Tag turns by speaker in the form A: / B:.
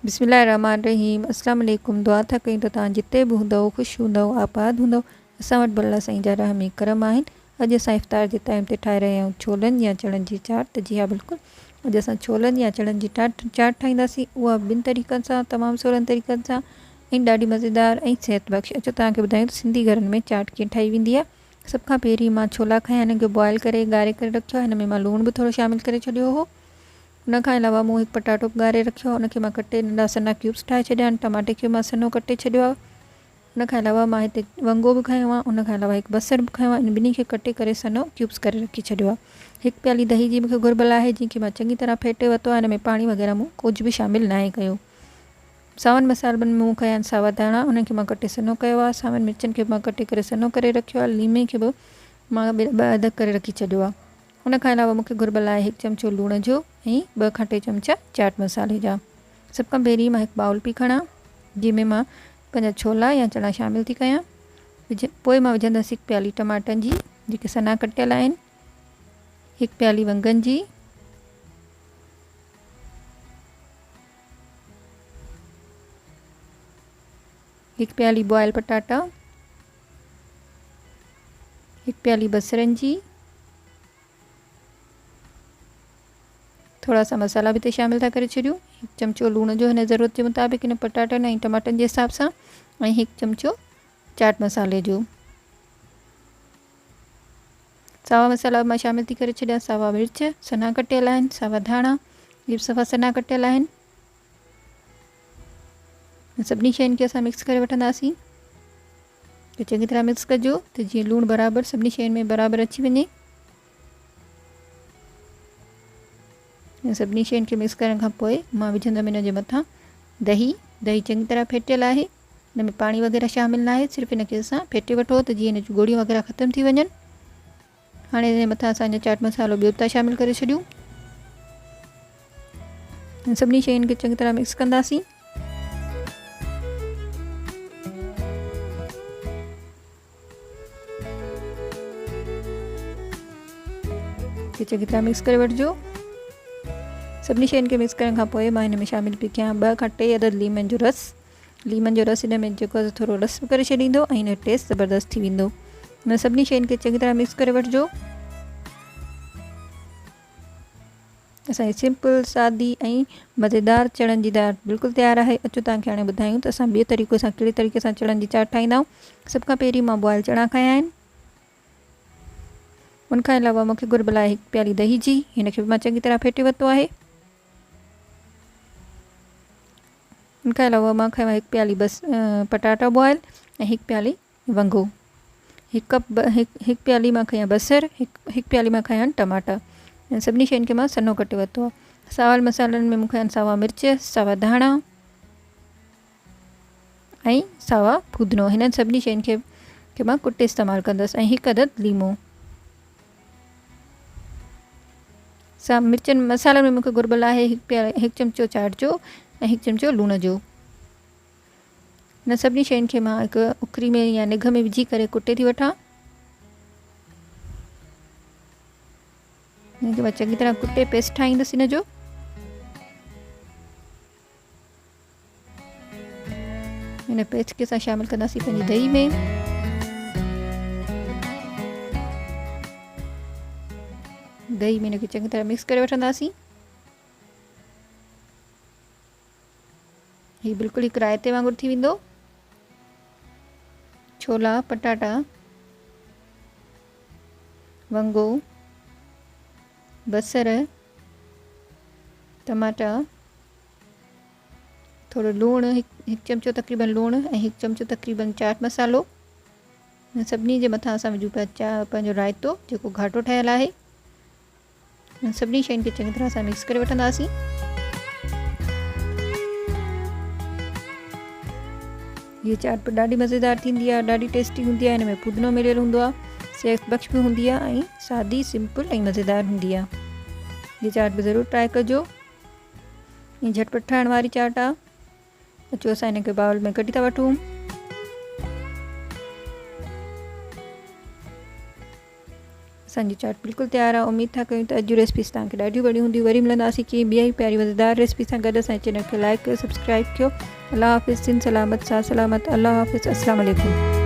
A: बिस्मिल्लाहिर्रहमानिर्रहीम। अस्सलाम वालेकुम। दुआ था कहीं तो तव्हां जिते बि हूंदव ख़ुशि हूंदव आबाद हूंदव। असां वटि बल्ला साईं जा रहम ऐं करम आहिनि। अॼु असां इफ़्तार जे टाइम ते ठाहे रहिया आहियूं छोलनि या चणनि जी चाट। त जी हा बिल्कुलु, अॼु असां छोलनि या चणनि जी चाट ठाहींदासीं। उहा ॿिनि तरीक़नि सां, तमामु सवलनि तरीक़नि सां ऐं ॾाढी मज़ेदार ऐं सिहत बख़्श। अचो तव्हांखे ॿुधायूं त सिंधी घरनि में चाट कीअं ठाही वेंदी आहे। सभ खां पहिरीं मां छोला खयां, हिन खे बॉइल करे ॻारे करे रखियो आहे। हिन में मां लूणु बि थोरो शामिलु करे छॾियो हो। उन खां अलावा मूं हिकु पटाटो ॻारे रखियो आहे, उनखे मां कटे नंढा सन्हा क्यूब्स ठाहे छॾिया आहिनि। टमाटे खे मां सन्हो कटे छॾियो आहे। उन खां अलावा मां हिते वंगो बि खयो आहे। उन खां अलावा हिकु बसर बि खयो आहे। इन ॿिन्ही खे कटे करे सन्हो क्यूब्स करे रखी छॾियो आहे। हिकु प्याली दही जी मूंखे घुर्बल आहे, जंहिंखे मां चङी तरह फेटे वरितो आहे। हिन में पाणी वग़ैरह मूं कुझु बि शामिलु न आहे कयो। सावनि मसालनि में मूं खया आहिनि सावा धाणा, उनखे मां कटे सन्हो कयो आहे। सावनि मिर्चनि खे मां कटे करे सन्हो करे रखियो आहे। लीमे खे बि मां ॿ अदद करे रखी छॾियो आहे। उन खां अलावा मूंखे घुर्बल आहे हिकु चमचो लूण जो ऐं 2 खां 3 चमचा चाट मसाले जा। सभ खां पहिरीं मां हिकु बाउल पई खणा, जंहिंमें मां पंहिंजा छोला या चणा शामिलु थी कयां। पोइ मां विझंदसि हिकु प्याली टमाटनि जी, जेके सन्हा कटियल आहिनि। हिकु प्याली वंगनि जी, हिकु प्याली बॉयल पटाटा, हिकु प्याली बसरनि जी। थोड़ा सा मसाला भी शामिल था करे छॾियूं। हिकु चमचो लूण जो हिन ज़रूरत जे मुताबिक़ इन पटाटनि ऐं टमाटनि जे हिसाब सां, ऐं हिकु चमचो चाट मसाले जो। सावा मसाला मां शामिल थी करे छॾिया। सावा मिर्च सन्हा कटियल आहिनि, सावा धाणा इहे बि सफ़ा सन्हा कटियल आहिनि। सभिनी शयुनि खे असां मिक्स करे वठंदासीं। त चङी तरह मिक्स कजो त जीअं लूणु बराबरि सभिनी शयुनि में बराबरि अची वञे। सभिनी शयुनि खे मिक्स करण खां पोइ मां विझंदमि हिन जे मथां दही। दही चङी तरह फेटियल आहे, हिन में पाणी वग़ैरह शामिलु न आहे। सिर्फ़ु हिनखे असां फेटे वठो त जीअं हिन जूं गोड़ियूं वग़ैरह ख़तमु थी वञनि। हाणे हिन जे मथां असां हिन चाट मसालो ॿियो था शामिलु करे छॾियूं। सभिनी शयुनि खे चङी तरह मिक्स कंदासीं। चङी तरह मिक्स करे वठिजो। सभिनी शयुनि खे मिक्स करण खां पोइ मां हिन में शामिलु पई कयां 2 खां 3 अदद लीमन जो रस। लीमन जो रस हिन में जेको आहे थोरो रस करे छॾींदो ऐं हिन जो टेस्ट ज़बरदस्त थी वेंदो। हिन सभिनी शयुनि खे चङी तरह मिक्स करे वठिजो। असांजी सिंपल सादी ऐं मज़ेदार चणनि जी दाल बिल्कुलु तयारु आहे। अचो तव्हांखे हाणे ॿुधायूं त असां ॿिए तरीक़े सां कहिड़े तरीक़े सां चणनि जी चाट ठाहींदा आहियूं। सभ खां पहिरीं मां बॉइल चणा खया आहिनि। उनखां अलावा मूंखे घुर्बल आहे हिकु प्याली दही जी, हिनखे बि मां चङी तरह फेटे वरितो आहे। उनखां अलावा मां खयो आहे हिकु प्याली पटाटा बॉइल ऐं हिकु प्याली वंगो। हिकु प्याली मां खयां बसर, हिकु प्याली मां खयां टमाटा। इन सभिनी शयुनि खे मां सन्हो कटे वरितो आहे। सावल मसालनि में मूंखे सावा मिर्च, सावा धाणा ऐं सावा फूदनो, हिननि सभिनी शयुनि खे मां कुटे इस्तेमालु कंदसि। ऐं हिकु अदद लीमो। मिर्चनि मसालनि में मूंखे घुर्बल आहे हिकु चमचो चाट जो ऐं हिकु चमचो लूण जो। हिन सभिनी शयुनि खे मां हिकु उखरी में या निघ में विझी करे कुटे थी वठां। हिनखे मां चङी तरह कुटे पेस्ट ठाहींदसि हिन जो। हिन पेस्ट खे असां शामिलु कंदासीं पंहिंजी दही में। दही में हिनखे चङी तरह मिक्स करे वठंदासीं। हीउ बिल्कुलु हिकु रायते वांगुरु थी वेंदो। छोला, पटाटा, वंगो, बसर, टमाटा, थोरो लूणु, हिकु चमचो तक़रीबन लूणु ऐं हिकु चमचो तक़रीबन चाट मसालो। सभिनी जे मथां असां विझूं पिया पंहिंजो रायतो जेको घाटो ठहियलु आहे। सभिनी शयुनि खे चङी तरह सां मिक्स करे वठंदासीं। हीअ चाट बि ॾाढी मज़ेदार थींदी आहे, ॾाढी टेस्टी हूंदी आहे। हिन में पुदीनो मिलियलु हूंदो आहे, सिहत बख़्श बि हूंदी आहे ऐं सादी सिंपल ऐं मज़ेदार हूंदी आहे। हीअ चाट बि ज़रूरु ट्राए कजो। हीअ झटपट ठाहिण वारी चाट आहे। अचो असां हिनखे बाउल में कढी था वठूं। असांजी चाट बिल्कुलु तयारु आहे। उमेद था कयूं त अॼु रेसिपीस तव्हांखे ॾाढियूं वणियूं हूंदियूं। वरी मिलंदासीं की ॿिया ई प्यारी मज़ेदार रेसिपी सां गॾु। असांजे चैनल खे लाइक कयो, सब्सक्राइब कयो। अल्लाह हाफ़िज़, सिन सलामत, सा सलामत। अल्लाह हाफ़िज़, अस्सलाम वालेकुम।